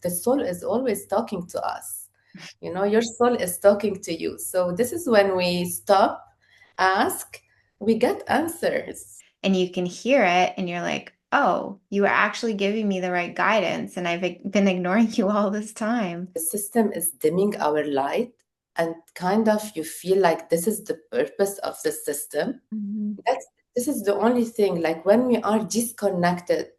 the soul is always talking to us. Your soul is talking to you. So this is when we stop, ask, we get answers. And you can hear it and you're like, oh, you are actually giving me the right guidance. And I've been ignoring you all this time. The system is dimming our light, and kind of you feel like this is the purpose of the system. Mhm. This is the only thing, like when we are disconnected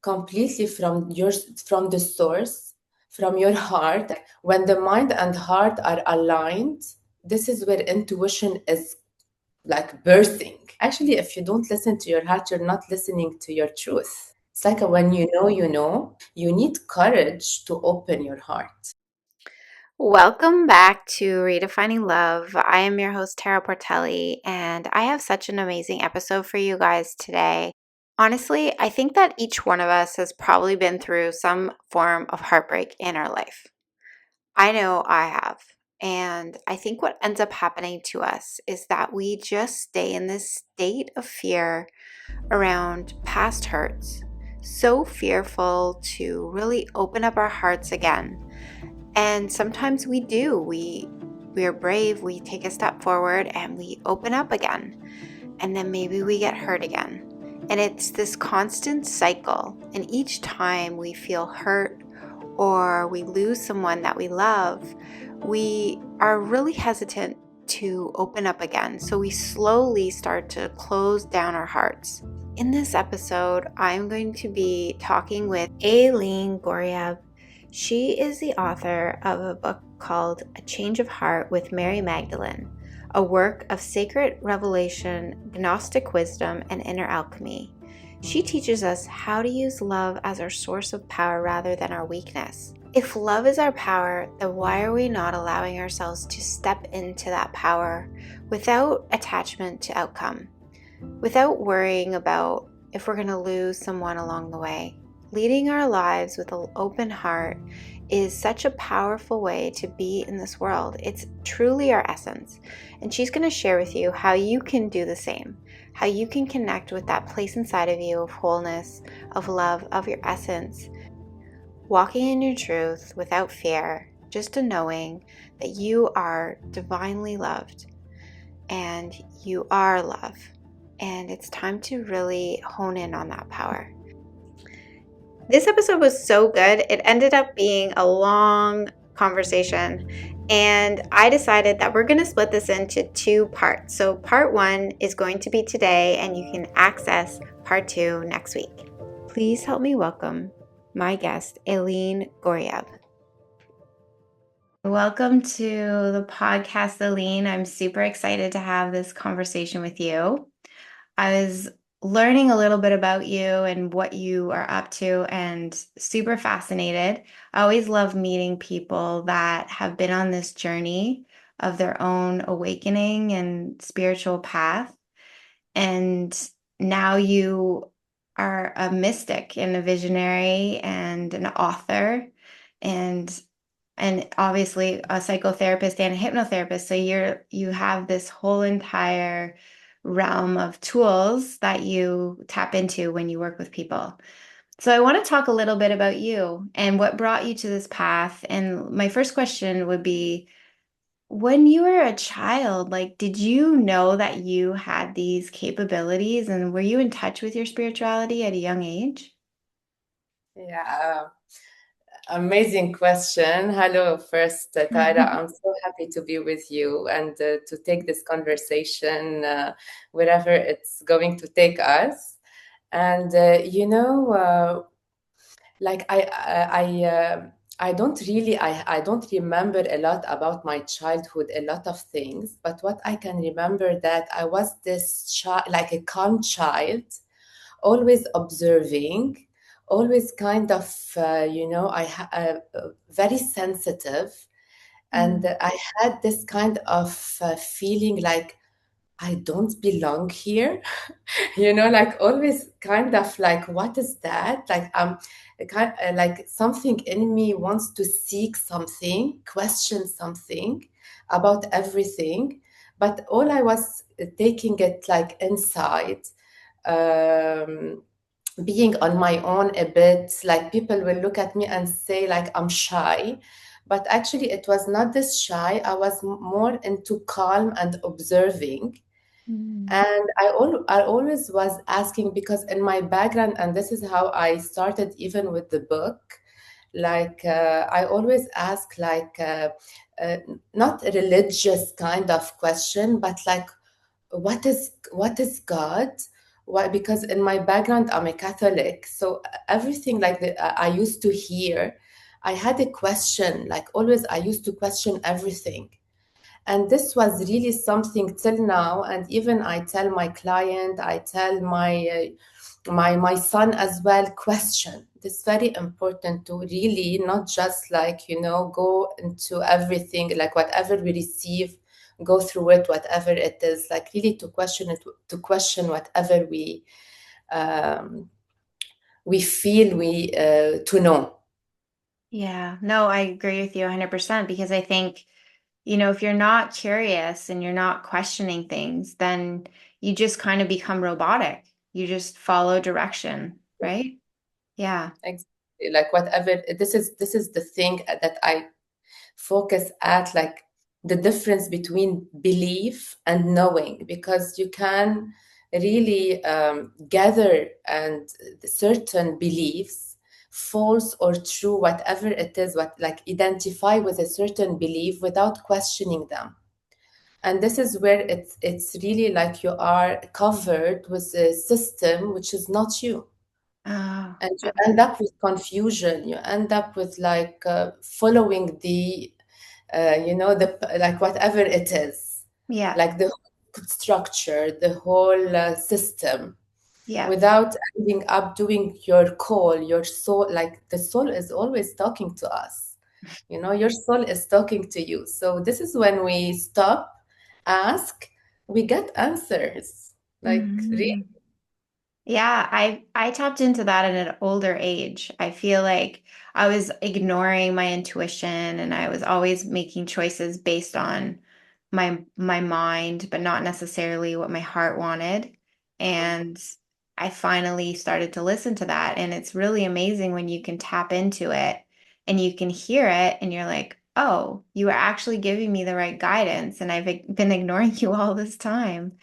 completely from the source, from your heart, when the mind and heart are aligned, this is where intuition is like birthing. Actually, if you don't listen to your heart, you're not listening to your truth. It's like when you need courage to open your heart. Welcome back to Redefining Love. I am your host, Tara Portelli, and I have such an amazing episode for you guys today. Honestly, I think that each one of us has probably been through some form of heartbreak in our life. I know I have. And I think what ends up happening to us is that we just stay in this state of fear around past hurts, so fearful to really open up our hearts again. And sometimes we do. We are brave, we take a step forward and we open up again. And then maybe we get hurt again. And it's this constant cycle. And each time we feel hurt or we lose someone that we love, we are really hesitant to open up again. So we slowly start to close down our hearts. In this episode, I'm going to be talking with Aline Ghorayeb. She is the author of a book called A Change of Heart with Mary Magdalene, a work of sacred revelation, Gnostic wisdom, and inner alchemy. She teaches us how to use love as our source of power rather than our weakness. If love is our power, then why are we not allowing ourselves to step into that power without attachment to outcome, without worrying about if we're going to lose someone along the way? Leading our lives with an open heart is such a powerful way to be in this world. It's truly our essence. And she's going to share with you how you can do the same, how you can connect with that place inside of you of wholeness, of love, of your essence, walking in your truth without fear, just a knowing that you are divinely loved and you are love. And it's time to really hone in on that power. This episode was so good. It ended up being a long conversation, and I decided that we're going to split this into 2 parts. So part 1 is going to be today, and you can access part 2 next week. Please help me welcome my guest, Aline Ghorayeb. Welcome to the podcast, Aline. I'm super excited to have this conversation with you. I was learning a little bit about you and what you are up to and super fascinated. I always love meeting people that have been on this journey of their own awakening and spiritual path. And now you are a mystic and a visionary and an author and obviously a psychotherapist and a hypnotherapist. So you have this whole entire realm of tools that you tap into when you work with people. So I want to talk a little bit about you and what brought you to this path. And my first question would be, when you were a child, like, did you know that you had these capabilities and were you in touch with your spirituality at a young age? Yeah, amazing question. Hello, first, Tyra. I'm so happy to be with you and to take this conversation wherever it's going to take us. And like I don't really I don't remember a lot about my childhood, a lot of things. But what I can remember that I was this child, like a calm child, always observing, always kind of, very sensitive. And Mm. I had this kind of feeling like I don't belong here, like always kind of like, what is that? Like, like something in me wants to seek something, question something about everything. But all I was taking it like inside. Um, being on my own a bit, like people will look at me and say like I'm shy, but actually it was not this shy. I was more into calm and observing. Mm. And I always was asking, because in my background, and this is how I started even with the book, like I always ask like uh, not a religious kind of question, but like what is God? Why? Because in my background, I'm a Catholic, so everything like I used to hear, I had a question. Like always, I used to question everything, and this was really something till now. And even I tell my client, I tell my son as well, question. It's very important to really not just like, go into everything, like whatever we receive, go through it, whatever it is, like really to question it, to question whatever um, we feel we to know. Yeah, no, I agree with you 100% because I think, if you're not curious and you're not questioning things, then you just kind of become robotic. You just follow direction, right? Yeah. Exactly. Like whatever, this is the thing that I focus at, like the difference between belief and knowing, because you can really gather and certain beliefs, false or true, whatever it is, what like identify with a certain belief without questioning them. And this is where it's really like you are covered with a system which is not you, Oh, and you end okay. up with confusion. You end up with like following the the like whatever it is, Yeah. like the whole structure, the whole system, Yeah. without ending up doing your call, your soul. Like the soul is always talking to us, your soul is talking to you. So this is when we stop, ask, we get answers, like really. Mhm. Yeah, I tapped into that at an older age. I feel like I was ignoring my intuition and I was always making choices based on my mind, but not necessarily what my heart wanted. And I finally started to listen to that. And it's really amazing when you can tap into it and you can hear it and you're like, oh, you were actually giving me the right guidance, and been ignoring you all this time.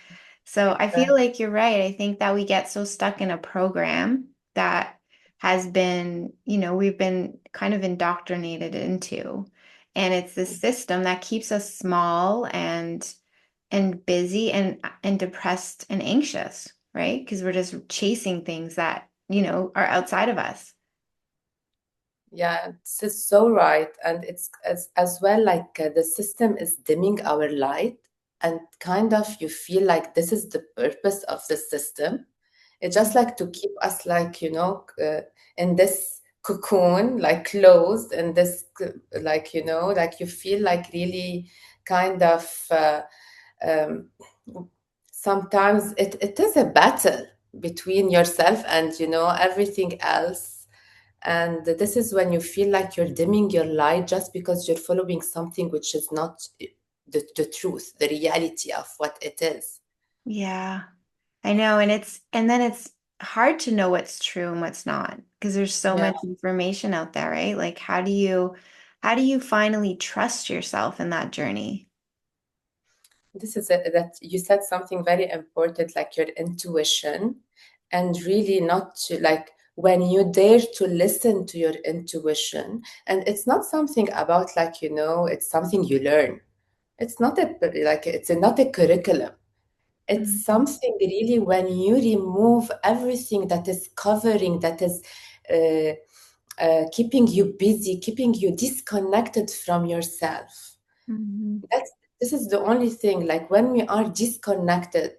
So I feel like you're right. I think that we get so stuck in a program that has been, we've been kind of indoctrinated into. And it's this system that keeps us small and busy and depressed and anxious, right? Because we're just chasing things that, are outside of us. Yeah, this is so right. And it's as well like the system is dimming our light, and kind of you feel like this is the purpose of the system. It's just like to keep us like, in this cocoon, like closed in this, like, like you feel like really kind of, um, sometimes it is a battle between yourself and, everything else. And this is when you feel like you're dimming your light just because you're following something which is not the truth, the reality of what it is. Yeah, I know. And then it's hard to know what's true and what's not because there's so Yeah, much information out there, right? Like how do you finally trust yourself in that journey? this is that you said something very important, like your intuition, and really not to like when you dare to listen to your intuition. And it's not something about like, it's something you learn. It's not a like it's not a curriculum. It's Mhm. something really when you remove everything that is covering, that is uh, keeping you busy, keeping you disconnected from yourself. Mhm. That's this is the only thing. Like when we are disconnected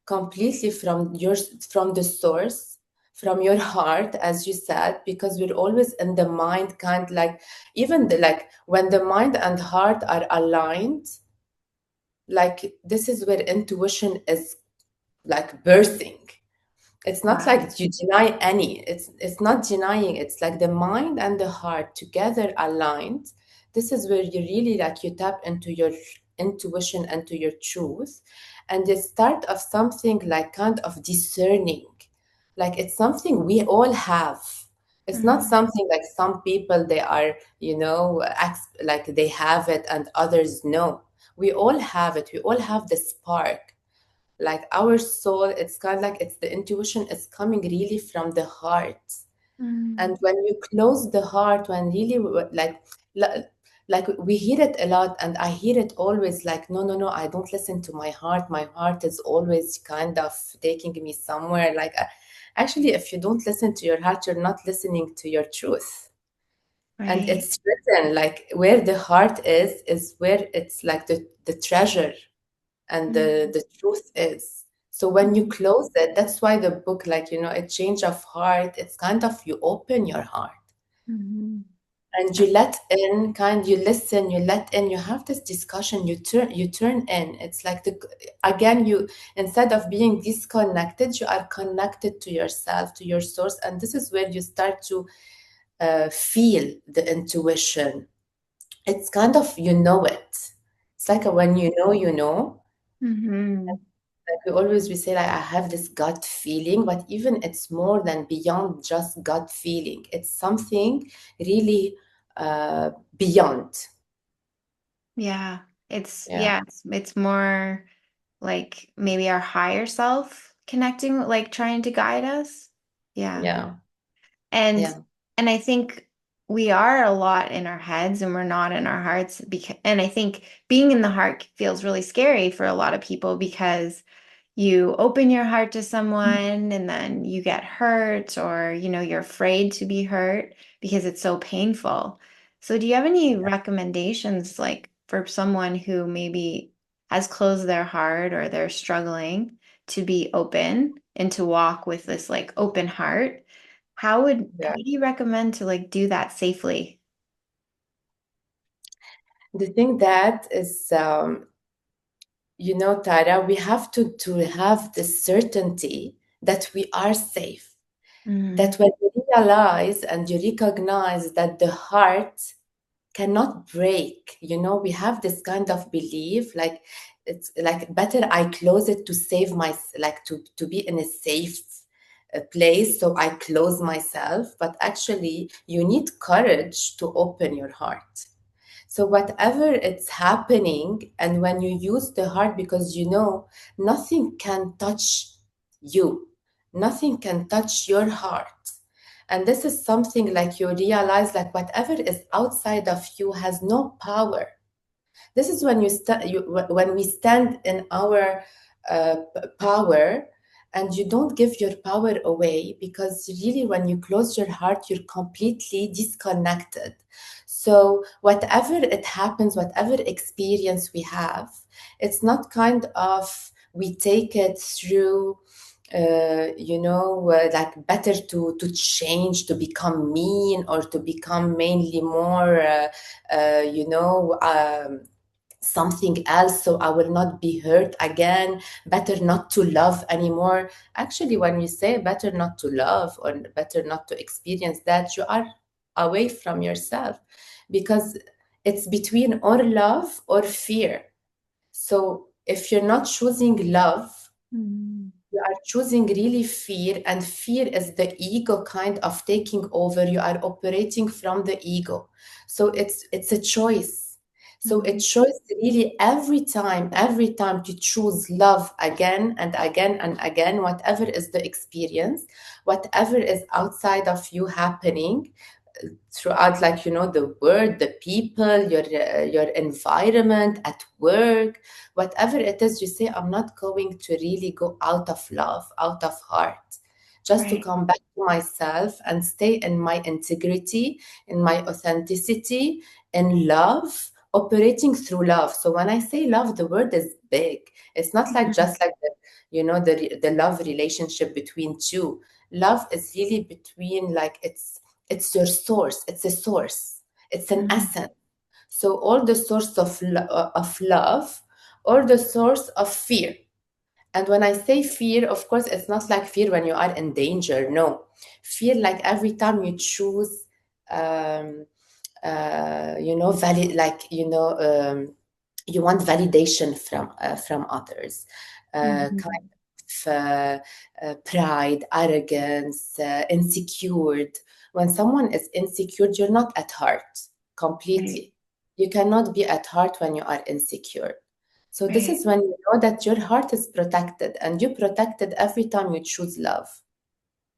completely from the source, from your heart, as you said, because we're always in the mind, kind like even like when the mind and heart are aligned, like this is where intuition is like birthing. It's not Wow. like you deny any. It's not denying. It's like the mind and the heart together aligned. This is where you really like you tap into your intuition and to your truth, and the start of something like kind of discerning. Like it's something we all have. It's not Mhm. something like some people they are, like they have it and others no. We all have it. We all have the spark. Like our soul, it's kind of like it's the intuition is coming really from the heart. And Mhm. when you close the heart, when really li- like we hear it a lot, and I hear it always like, no, no, no, I don't listen to my heart. My heart is always kind of taking me somewhere. Like, actually, if you don't listen to your heart, you're not listening to your truth. And Right. it's written like where the heart is where it's like the treasure and Mhm. the truth is. So when you Mhm. close it, that's why the book, like, a change of heart, it's kind of you open your heart Mhm. and you let in, you listen, you let in, you have this discussion, you turn in. It's like again, you, instead of being disconnected, you are connected to yourself, to your source, and this is where you start to feel the intuition. It's kind of, it. It's like a, when you know. Mhm. Like we say, like, I have this gut feeling, but even it's more than beyond just gut feeling. It's something really beyond. Yeah. It's Yeah, yeah, it's more like maybe our higher self connecting, like trying to guide us. Yeah. yeah, And yeah, and I think we are a lot in our heads and we're not in our hearts because and I think being in the heart feels really scary for a lot of people because you open your heart to someone and then you get hurt or you're afraid to be hurt because it's so painful. So do you have any recommendations like for someone who maybe has closed their heart or they're struggling to be open and to walk with this like open heart? How yeah. do you recommend to like do that safely? The thing that is, Tara, we have to have the certainty that we are safe. Mm, That when you realize and you recognize that the heart cannot break. We have this kind of belief, like it's like better I close it to save my, like to be in a safe place, so I close myself. But actually, you need courage to open your heart. So whatever it's happening, and when you use the heart, because nothing can touch you, nothing can touch your heart. And this is something like you realize, like whatever is outside of you has no power. This is when when we stand in our power, and you don't give your power away, because really when you close your heart, you're completely disconnected. So whatever it happens, whatever experience we have, it's not kind of we take it through like better to change, to become mean, or to become mainly more something else, so I will not be hurt again, better not to love anymore. Actually, when you say better not to love or better not to experience that, you are away from yourself, because it's between or love or fear. So if you're not choosing love, mm, you are choosing really fear, and fear is the ego kind of taking over. You are operating from the ego. So it's a choice. So a mm, choice really every time to choose love again and again and again, whatever is the experience, whatever is outside of you happening throughout, like the world, the people, your environment at work, whatever it is. You say, I'm not going to really go out of love, out of heart, just to right. come back to myself and stay in my integrity, in my authenticity, in love, operating through love. So when I say love, the word is big. It's not like Mhm, just like the love relationship between two. Love is really between, like, it's your source, it's a source, it's an mhm, essence. So all the source of love, or the source of fear. And when I say fear, of course, it's not like fear when you are in danger. No, fear like every time you choose, um, valid, like you want validation from others, kind mhm, of pride, arrogance, insecure. When someone is insecure, you're not at heart Right. completely. You cannot be at heart when you are insecure. So this Right. is when you know that your heart is protected and you protect it every time you choose love.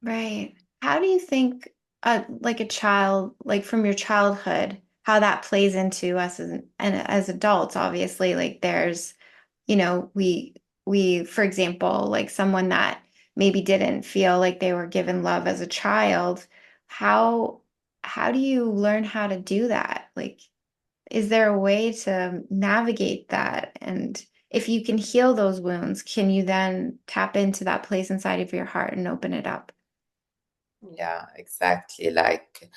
Right. How do you think, like a child, like from your childhood, how that plays into us and as adults? Obviously, like there's, for example, like someone that maybe didn't feel like they were given love as a child. How how do you learn how to do that? Like, is there a way to navigate that? And if you can heal those wounds, can you then tap into that place inside of your heart and open it up? Yeah, exactly. Like,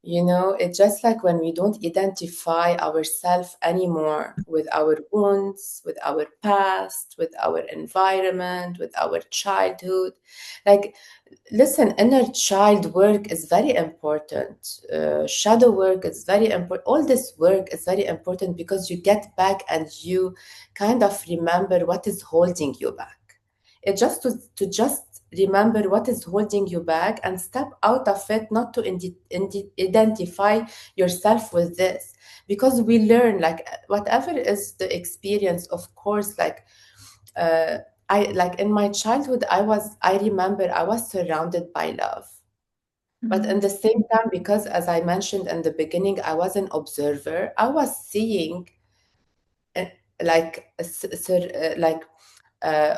it's just like when we don't identify ourselves anymore with our wounds, with our past, with our environment, with our childhood. Like, listen, inner child work is very important. Shadow work is very important. All this work is very important because you get back and you kind of remember what is holding you back. It just to just remember what is holding you back and step out of it, not to identify yourself with this. Because we learn, like, whatever is the experience, of course, like, uh, I like in my childhood, I remember I was surrounded by love. But in Mm, the same time, because as I mentioned in the beginning, I was an observer, I was seeing uh, like like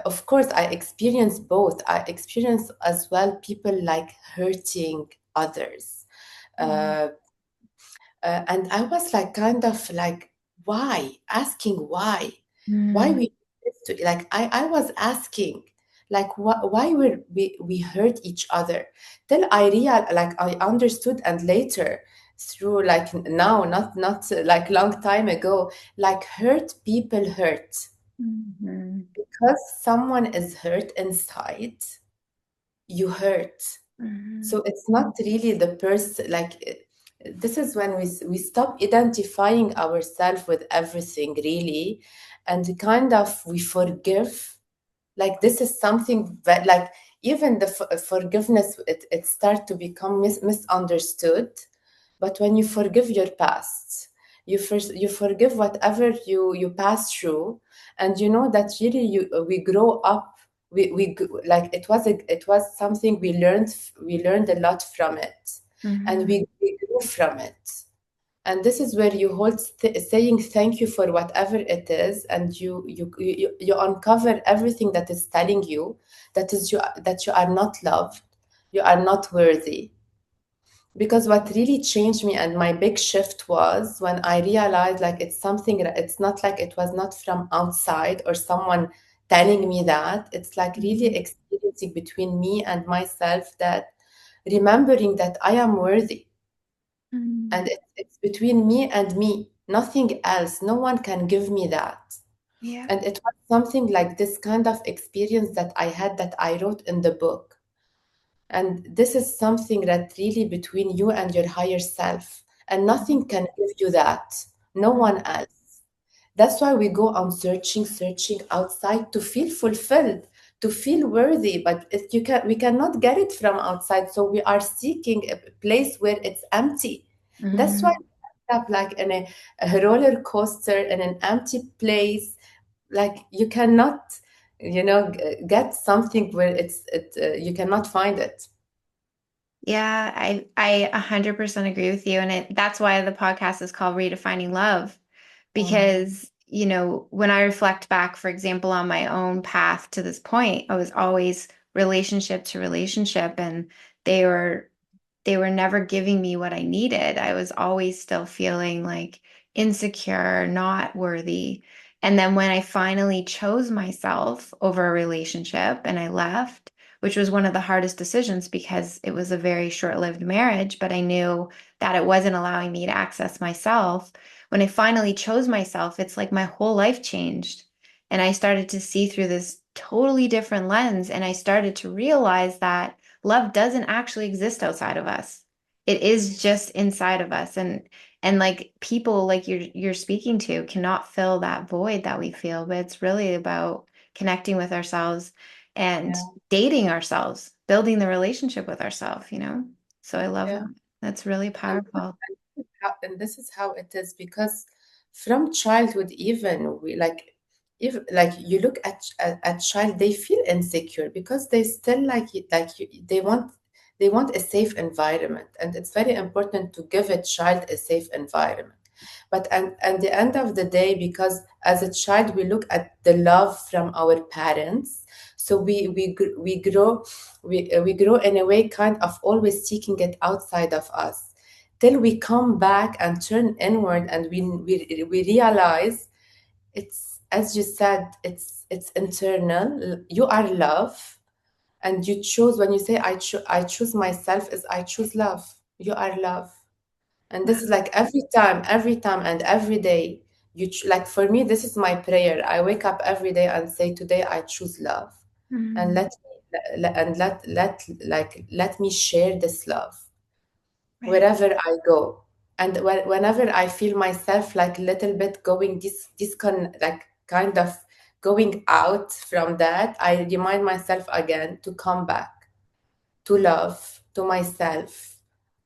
of course I experience both. I experience as well people like hurting others, mm, uh, and I was like kind of like, why, asking why mm, we like I was asking like why we hurt each other, till I real like I understood. And later, through like now, not like long time ago, like hurt people hurt mhm, because someone is hurt inside, you hurt. mhm, So it's not really the person, like this is when we stop identifying ourselves with everything really, and kind of we forgive. Like this is something that, like, even the forgiveness, it start to become misunderstood. But when you forgive your past, you forgive whatever you pass through, and you know that really we grow up. Like it was something we learned a lot from it, and mhm, we grew from it. And this is where you hold saying thank you for whatever it is, and you uncover everything that is telling you that you are not loved, you are not worthy. Because what really changed me and my big shift was when I realized, like, it's something that it's not like it was not from outside or someone telling me that. It's like really mhm, experiencing between me and myself, that remembering that I am worthy, and mhm. it's between me and me, nothing else. No one can give me that. Yeah. And it was something like this kind of experience that I had, that I wrote in the book. And this is something that really between you and your higher self, and Mhm, nothing can give you that, no mhm, one else. That's why we go on searching outside to feel fulfilled, to feel worthy. But we cannot get it from outside. So we are seeking a place where it's empty. That's why mhm. we end up like in a roller coaster in an empty place. Like you cannot, get something where you cannot find it. Yeah, I 100% agree with you. And that's why the podcast is called Redefining Love. Mm, Because, when I reflect back, for example, on my own path to this point, I was always relationship to relationship, and they were they were never giving me what I needed. I was always still feeling like insecure, not worthy. And then when I finally chose myself over a relationship and I left, which was one of the hardest decisions because it was a very short-lived marriage, but I knew that it wasn't allowing me to access myself. When I finally chose myself, it's like my whole life changed. And I started to see through this totally different lens. And I started to realize that love doesn't actually exist outside of us. It is just inside of us. And like people like you're speaking to cannot fill that void that we feel, but it's really about connecting with ourselves. and Yeah, dating ourselves, building the relationship with ourselves, you know? So I love yeah. that. That's really And, powerful. and this is how it is because from childhood, even we like, if like you look at child, they feel insecure because they still they want a safe environment, and it's very important to give a child a safe environment. But and the end of the day, because as a child we look at the love from our parents, so we grow in a way kind of always seeking it outside of us till we come back and turn inward, and we realize it's, as you said, it's internal. You are love, and you choose. When you say I choose myself, is I choose love. You are love. And this is like every time and every day, like for me, this is my prayer. I wake up every day and say, today I choose love, and Mm, let me share this love right. wherever I go. And whenever I feel myself like little bit going like kind of going out from that, I remind myself again to come back to love, to myself,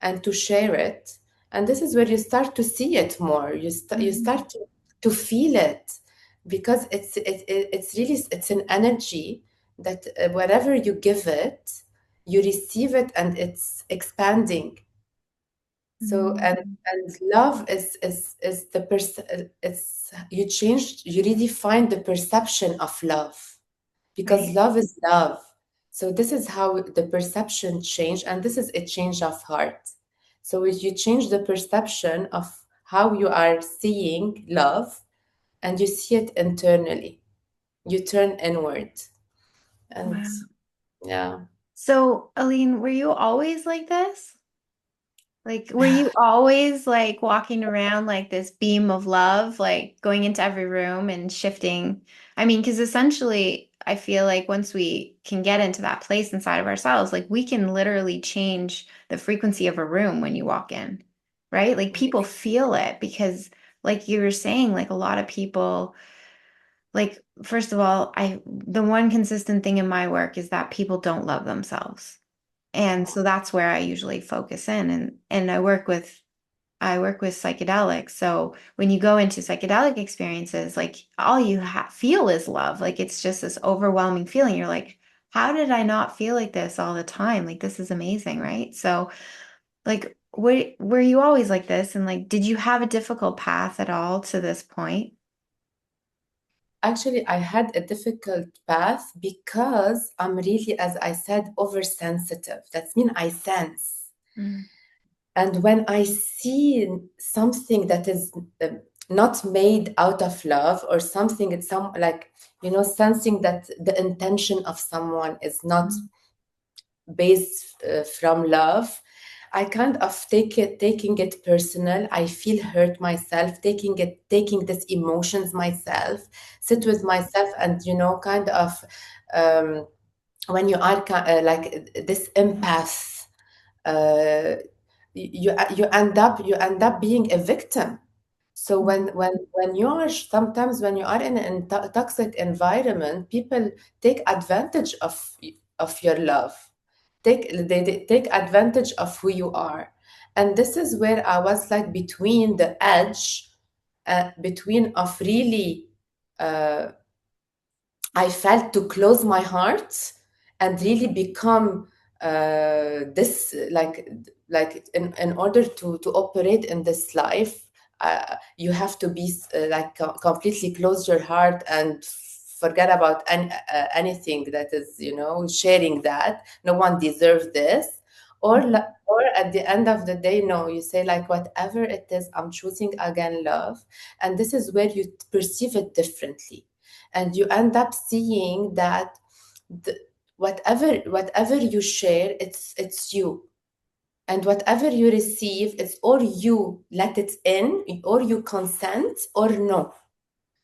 and to share it. And this is where you start to see it more. You Mhm. start to feel it, because it's really it's an energy that wherever you give it, you receive it, and it's expanding. So Mm, and love is it's you redefine the perception of love, because right. love is love. So this is how the perception change, and this is a change of heart. So if you change the perception of how you are seeing love, and you see it internally, you turn inward. And Wow. yeah. So, Aline, were you always like this? Like, were you always like walking around like this beam of love, like going into every room and shifting? I mean, because essentially, I feel like once we can get into that place inside of ourselves, like we can literally change the frequency of a room when you walk in, right? Like people feel it because, like you were saying, like a lot of people, like, first of all, the one consistent thing in my work is that people don't love themselves. And so that's where I usually focus in and I work with psychedelics. So when you go into psychedelic experiences, like all you feel is love. Like it's just this overwhelming feeling. You're like, how did I not feel like this all the time? Like this is amazing, right? So like were you always like this? And like did you have a difficult path at all to this point? Actually, I had a difficult path because I'm really, as I said, oversensitive. That means I sense. Mm, And when I see something that is not made out of love, or something, it's some like, sensing that the intention of someone is not mm, based from love, I kind of taking it personal. I feel hurt myself, taking these emotions myself, sit with myself, and kind of um, when you are like this empath, uh, you end up being a victim. So when you are sometimes when you are in a toxic environment, people take advantage of your love. They take advantage of who you are. And this is where I was like between the edge, between of really uh, I felt to close my heart and really become this like in order to operate in this life, you have to be like completely close your heart and forget about anything that is sharing that no one deserves this, or at the end of the day, no, you say like whatever it is, I'm choosing again love. And this is where you perceive it differently, and you end up seeing that the, whatever you share, it's you, and whatever you receive, it's or you let it in, or you consent, or no.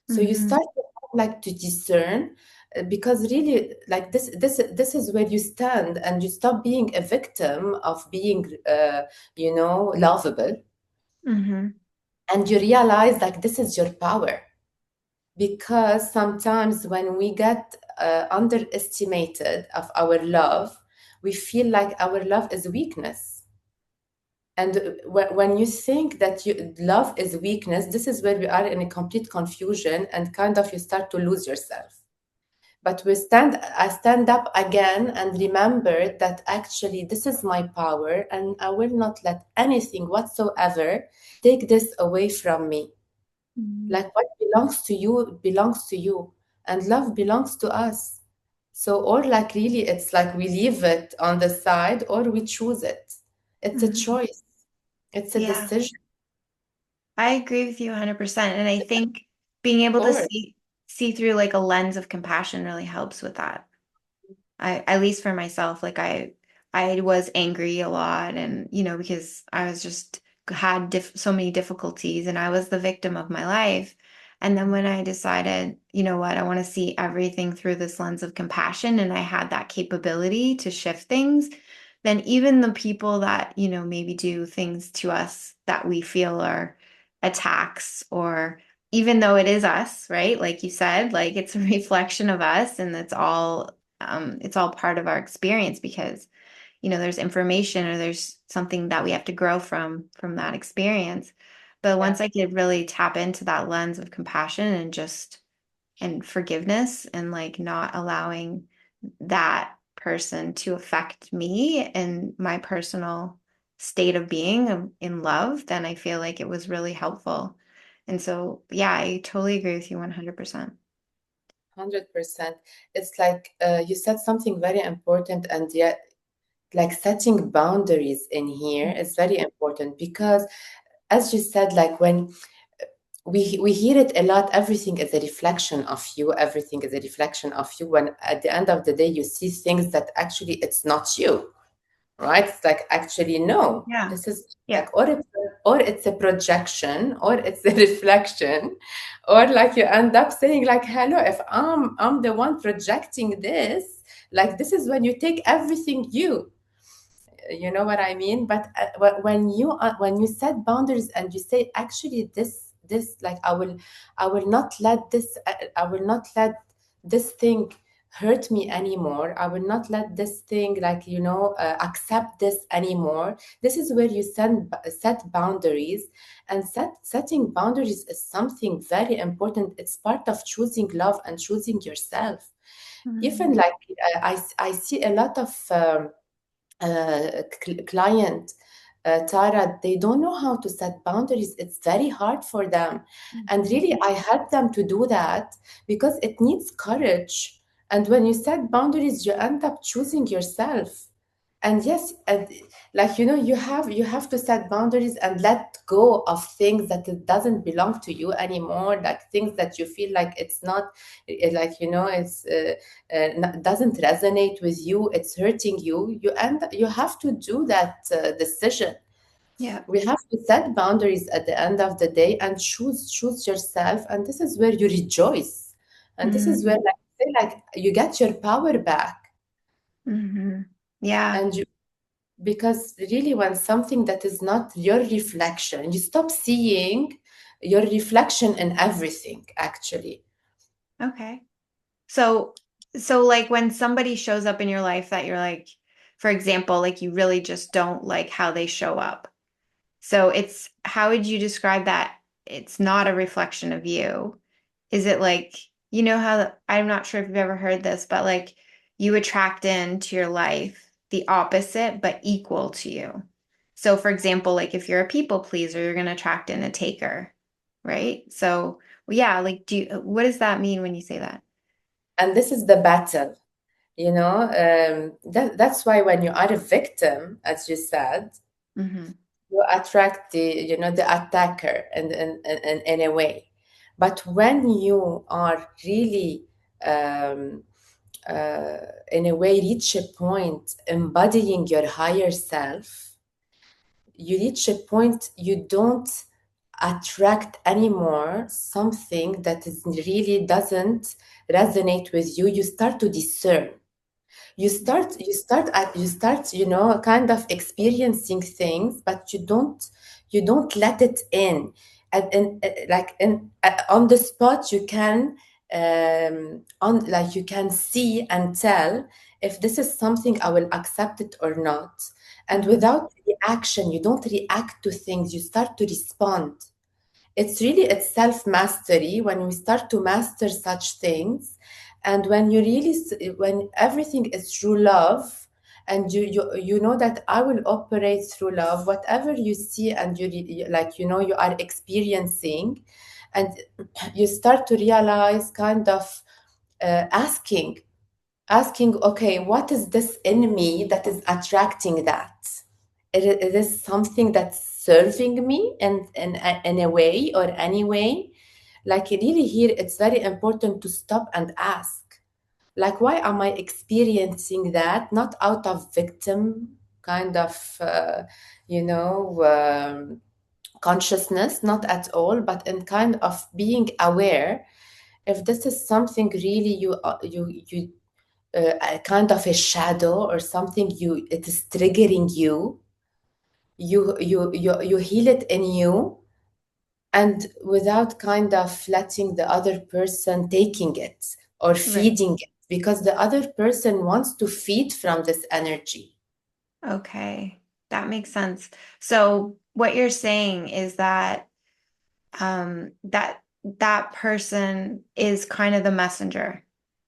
So you mhm, start to like to discern, because really like this is where you stand, and you stop being a victim of being lovable, mhm. and you realize like this is your power. because sometimes when we get underestimated of our love, we feel like our love is weakness. And when you think that love is weakness, this is where we are in a complete confusion, and kind of you start to lose yourself. But I stand up again and remember that actually this is my power, and I will not let anything whatsoever take this away from me. Mhm. Like what belongs to you, and love belongs to us. So, or like really, it's like we leave it on the side or we choose it. It's a Mhm. choice, it's a Yeah, decision. I agree with you 100%. And I think being able to Or see through like a lens of compassion really helps with that. At least for myself, like I was angry a lot, and because I was just had so many difficulties, and I was the victim of my life. And then when I decided, you know what, I want to see everything through this lens of compassion, and I had that capability to shift things, then even the people that, maybe do things to us that we feel are attacks, or even though it is us, right? Like you said, like it's a reflection of us, and it's all part of our experience, because there's information, or there's something that we have to grow from that experience. But yeah, once I could really tap into that lens of compassion and forgiveness, and like not allowing that person to affect me and my personal state of being in love, then I feel like it was really helpful. And so, yeah, I totally agree with you 100%. 100%. It's like you said something very important, and yet, like setting boundaries in here is very important because, as you said, like when we hear it a lot, everything is a reflection of you, everything is a reflection of you. When at the end of the day, you see things that actually it's not you, right? It's like actually no, Yeah. this is Yeah. like, or it's a projection, or it's a reflection, or like you end up saying like, hello, if I'm the one projecting this, like this is when you take everything you know what I mean. But when you set boundaries and you say actually this like I will not let this I will not let this thing hurt me anymore. I will not let this thing like accept this anymore. This is where you set boundaries. And setting boundaries is something very important. It's part of choosing love and choosing yourself. Even Mhm. like I see a lot of client, Tara, they don't know how to set boundaries. It's very hard for them. And Mhm. really, I help them to do that because it needs courage. And when you set boundaries, you end up choosing yourself. And yes, and like you have to set boundaries and let go of things that it doesn't belong to you anymore, like things that you feel like it's not like it's doesn't resonate with you, it's hurting you. You have to do that decision. Yeah. We have to set boundaries at the end of the day and choose yourself, and this is where you rejoice, and this is where Mhm. like say like you get your power back. Mhm. Yeah. And you because really when something that is not your reflection, you stop seeing your reflection in everything actually. Okay. So, like when somebody shows up in your life that you're like, for example, like you really just don't like how they show up. So how would you describe that? It's not a reflection of you. Is it like, how, I'm not sure if you've ever heard this, but like you attract into your life the opposite, but equal to you. So for example, like if you're a people pleaser, you're going to attract in a taker, right? So yeah, like what does that mean when you say that? And this is the battle. That's why when you are a victim, as you said, Mm-hmm. you attract the attacker in a way. But when you are really um, uh, in a way reach a point embodying your higher self, you reach a point you don't attract anymore something that is really doesn't resonate with you. You start to discern. You start kind of experiencing things, but you don't let it in. on the spot you can on like you can see and tell if this is something I will accept it or not. And Mhm. without reaction, you don't react to things, you start to respond. It's self mastery when we start to master such things. And when you really when everything is through love, and you know that I will operate through love, whatever you see and you are experiencing. And you start to realize, kind of asking, okay, what is this in me that is attracting that? It is something that's serving me in a way or any way. Like, really, here it's very important to stop and ask, like, why am I experiencing that? Not out of victim kind of, consciousness, not at all, but in kind of being aware if this is something really a kind of a shadow or something, it is triggering you. You heal it in you, and without kind of letting the other person taking it or Right. feeding it, because the other person wants to feed from this energy. Okay. That makes sense. So what you're saying is that that person is kind of the messenger,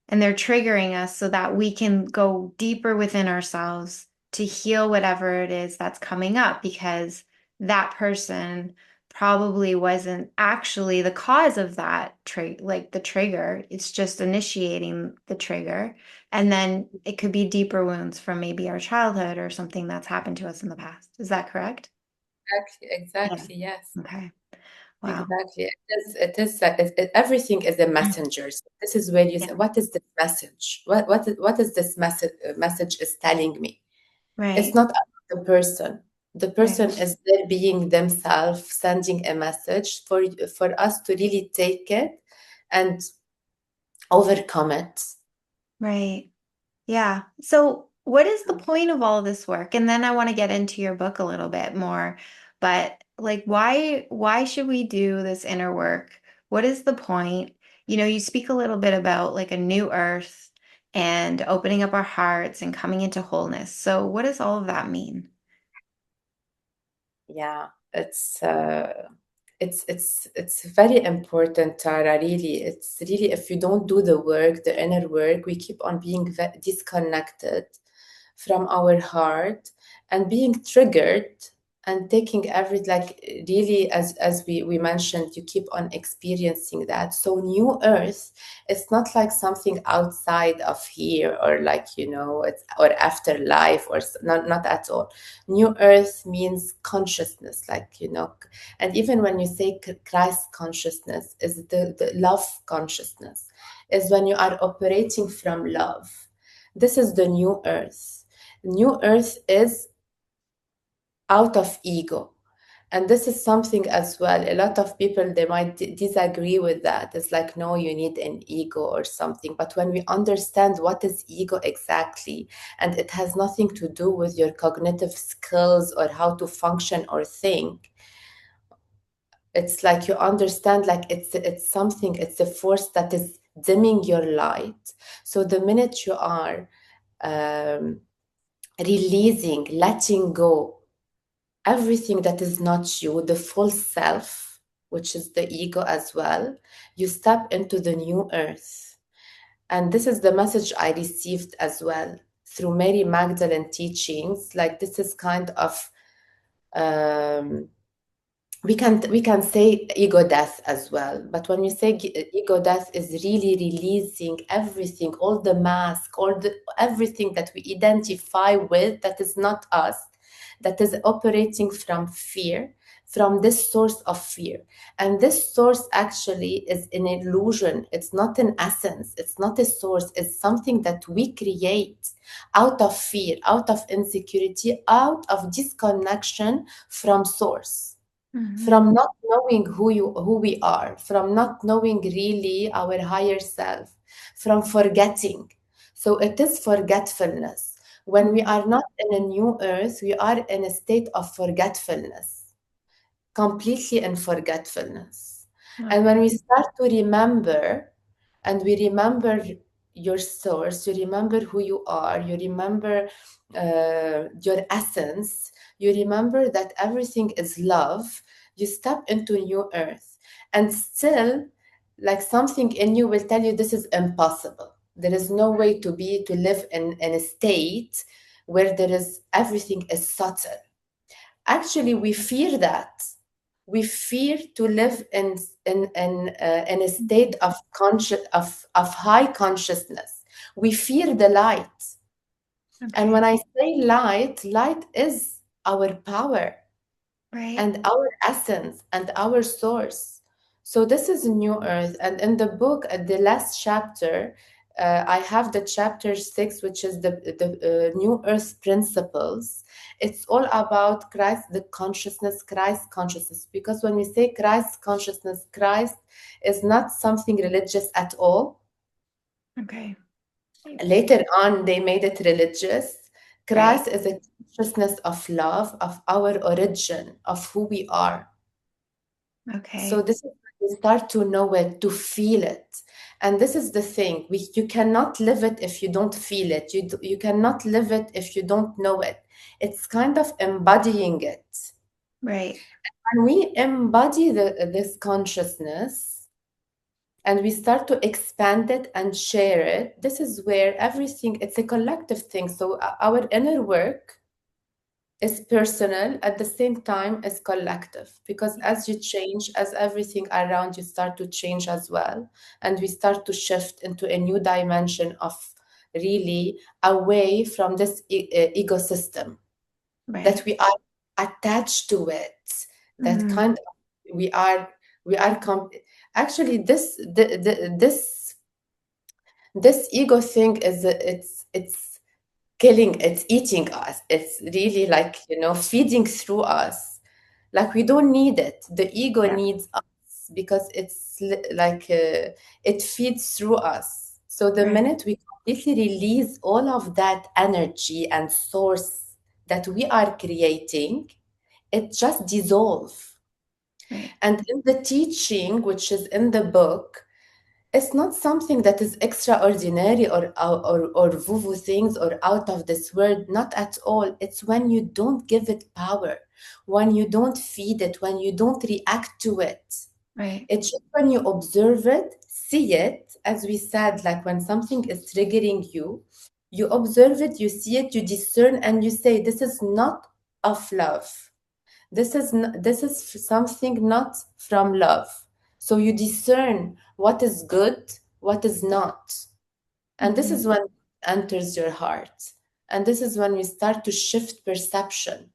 and they're triggering us so that we can go deeper within ourselves to heal whatever it is that's coming up, because that person probably wasn't actually the cause of that like the trigger. It's just initiating the trigger, and then it could be deeper wounds from maybe our childhood or something that's happened to us in the past. Is that correct? Exactly, Yeah. exactly, yes. Okay. Wow. Exactly. Everything is a messenger. So this is where you Yeah. say, what is this message? What is this message is telling me? It's Right. not about the person. The Right. person is there being themselves, sending a message for us to really take it and overcome it. Right. Yeah. So, what is the point of all this work? And then I want to get into your book a little bit more. But like, why should we do this inner work? What is the point? You speak a little bit about like a new earth and opening up our hearts and coming into wholeness. So, what does all of that mean? Yeah, it's very important, Tara. Really, it's really, if you don't do the work, the inner work, we keep on being disconnected from our heart and being triggered and taking every, like, really, as we mentioned, you keep on experiencing that. So new earth, it's not like something outside of here, or like, it's, or afterlife, or not at all. New earth means consciousness, like, and even when you say Christ consciousness, is the love consciousness, is when you are operating from love. This is the new earth. New earth is out of ego. And this is something as well. A lot of people, they might disagree with that. It's like, no, you need an ego or something. But when we understand what is ego exactly, and it has nothing to do with your cognitive skills or how to function or think, it's like you understand, like, it's something, it's a force that is dimming your light. So the minute you are um, releasing, letting go everything that is not you, the full self, which is the ego as well, you step into the new earth. And this is the message I received as well through Mary Magdalene teachings. Like, this is kind of, um, we can say ego death as well, but when we say ego death, is really releasing everything, all the mask, everything that we identify with that is not us, that is operating from fear, from this source of fear. And this source actually is an illusion. It's not an essence, it's not a source, it's something that we create out of fear, out of insecurity, out of disconnection from source, Mhm. from not knowing who we are, from not knowing really our higher self, from forgetting. So it is forgetfulness. When we Mhm. are not in a new earth, we are in a state of forgetfulness, completely in forgetfulness. And when we Okay. start to remember, and we remember your source, you remember who you are, you remember your essence, you remember that everything is love, you step into new earth. And still, like something in you will tell you this is impossible. There is no way to live in a state where there is everything is subtle. Actually, we fear that. We fear to live in a state of of high consciousness. We fear the light. And when Okay. I say light, light is our power Right. and our essence and our source. So this is a new earth. And in the book, at the last chapter, I have the chapter 6, which is the new earth principles. It's all about Christ, the consciousness, Christ consciousness. Because when we say Christ consciousness, Christ is not something religious at all. Okay. Later on, they made it religious. Right. Christ is a consciousness of love, of our origin, of who we are. So Okay. this is when you start to know it, to feel it. And this is the thing. You cannot live it if you don't feel it. You cannot live it if you don't know it. It's kind of embodying it. Right. When we embody this consciousness and we start to expand it and share it, this is where everything, it's a collective thing. So our inner work is personal at the same time as collective, because as you change, as everything around you start to change as well, and we start to shift into a new dimension of really away from this ecosystem that Right. we are attached to it, that Mm. kind of we are actually this ego thing is it's killing, it's eating us, it's really like feeding through us, like we don't need it, the ego Yeah. needs us because it feeds through us. So the Right. minute we completely release all of that energy and source that we are creating, it just dissolves. Right. And in the teaching which is in the book, it's not something that is extraordinary or woo-woo things or out of this world, not at all. It's when you don't give it power, when you don't feed it, when you don't react to it. Right. It's just when you observe it, see it, as we said, like when something is triggering you, you observe it, you see it, you discern, and you say, this is not of love. This is something not from love. So you discern what is good, what is not. And this Mm-hmm. is when it enters your heart. And this is when we start to shift perception.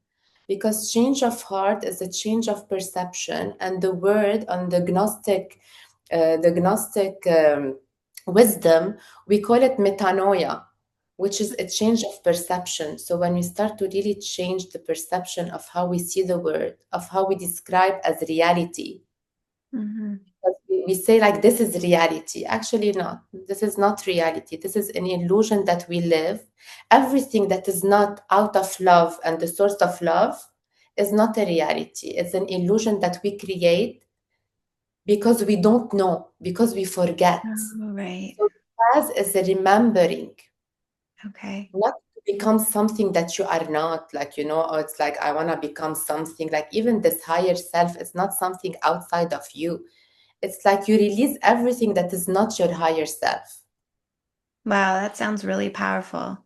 Because change of heart is a change of perception. And the word on the Gnostic wisdom, we call it metanoia, which is a change of perception. So when we start to really change the perception of how we see the world, of how we describe as reality, Mm-hmm. but we say like this is reality. Actually, not. This is not reality. This is an illusion that we live. Everything that is not out of love and the source of love is not a reality. It's an illusion that we create because we don't know, because we forget. Oh, right. So past is a remembering, Okay. not to become something that you are not. Like, or it's like I want to become something. Like even this higher self is not something outside of you. It's like you release everything that is not your higher self. Wow, that sounds really powerful.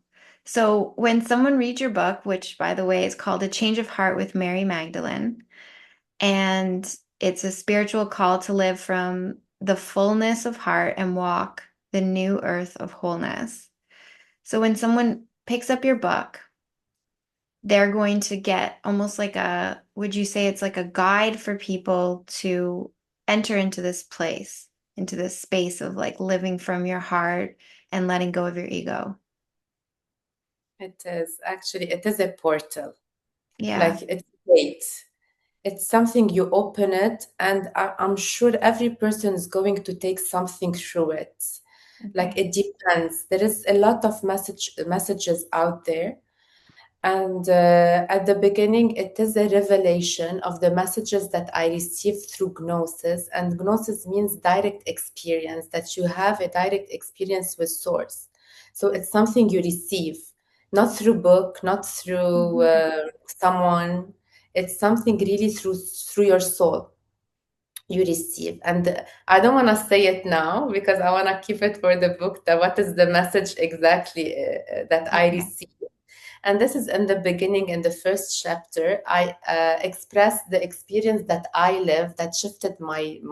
So, when someone reads your book, which by the way is called A Change of Heart with Mary Magdalene, and it's a spiritual call to live from the fullness of heart and walk the new earth of wholeness. So, when someone picks up your book, they're going to get almost like would you say it's like a guide for people to enter into this place, into this space of like living from your heart and letting go of your ego? It is a portal. Yeah. Like it's great. It's something you open it, and I'm sure every person is going to take something through it. Like Okay. it depends. There is a lot of messages out there, And at the beginning, it is a revelation of the messages that I received through Gnosis. And Gnosis means direct experience, that you have a direct experience with Source. So it's something you receive, not through book, not through someone. It's something really through your soul you receive. And I don't want to say it now because I want to keep it for the book, that what is the message exactly that I Okay. received. And this is in the beginning, in the first chapter. I express the experience that I lived, that shifted my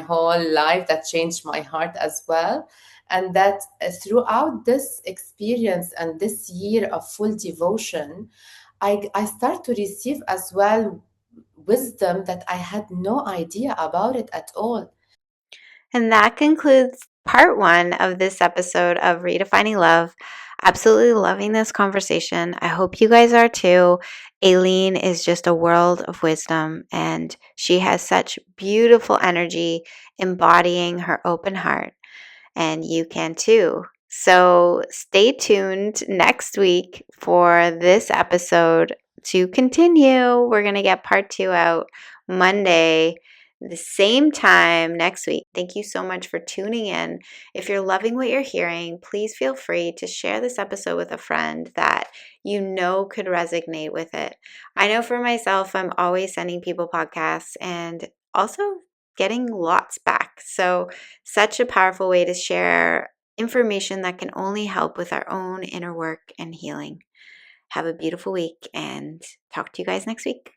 whole life, that changed my heart as well. And that throughout this experience and this year of full devotion, I start to receive as well wisdom that I had no idea about it at all. And that concludes part one of this episode of Redefining Love. Absolutely loving this conversation. I hope you guys are too. Aline is just a world of wisdom, and she has such beautiful energy embodying her open heart, and you can too. So stay tuned next week for this episode to continue. We're going to get part two out Monday, the same time next week. Thank you so much for tuning in. If you're loving what you're hearing, please feel free to share this episode with a friend that you know could resonate with it. I know for myself, I'm always sending people podcasts and also getting lots back. So, such a powerful way to share information that can only help with our own inner work and healing. Have a beautiful week and talk to you guys next week.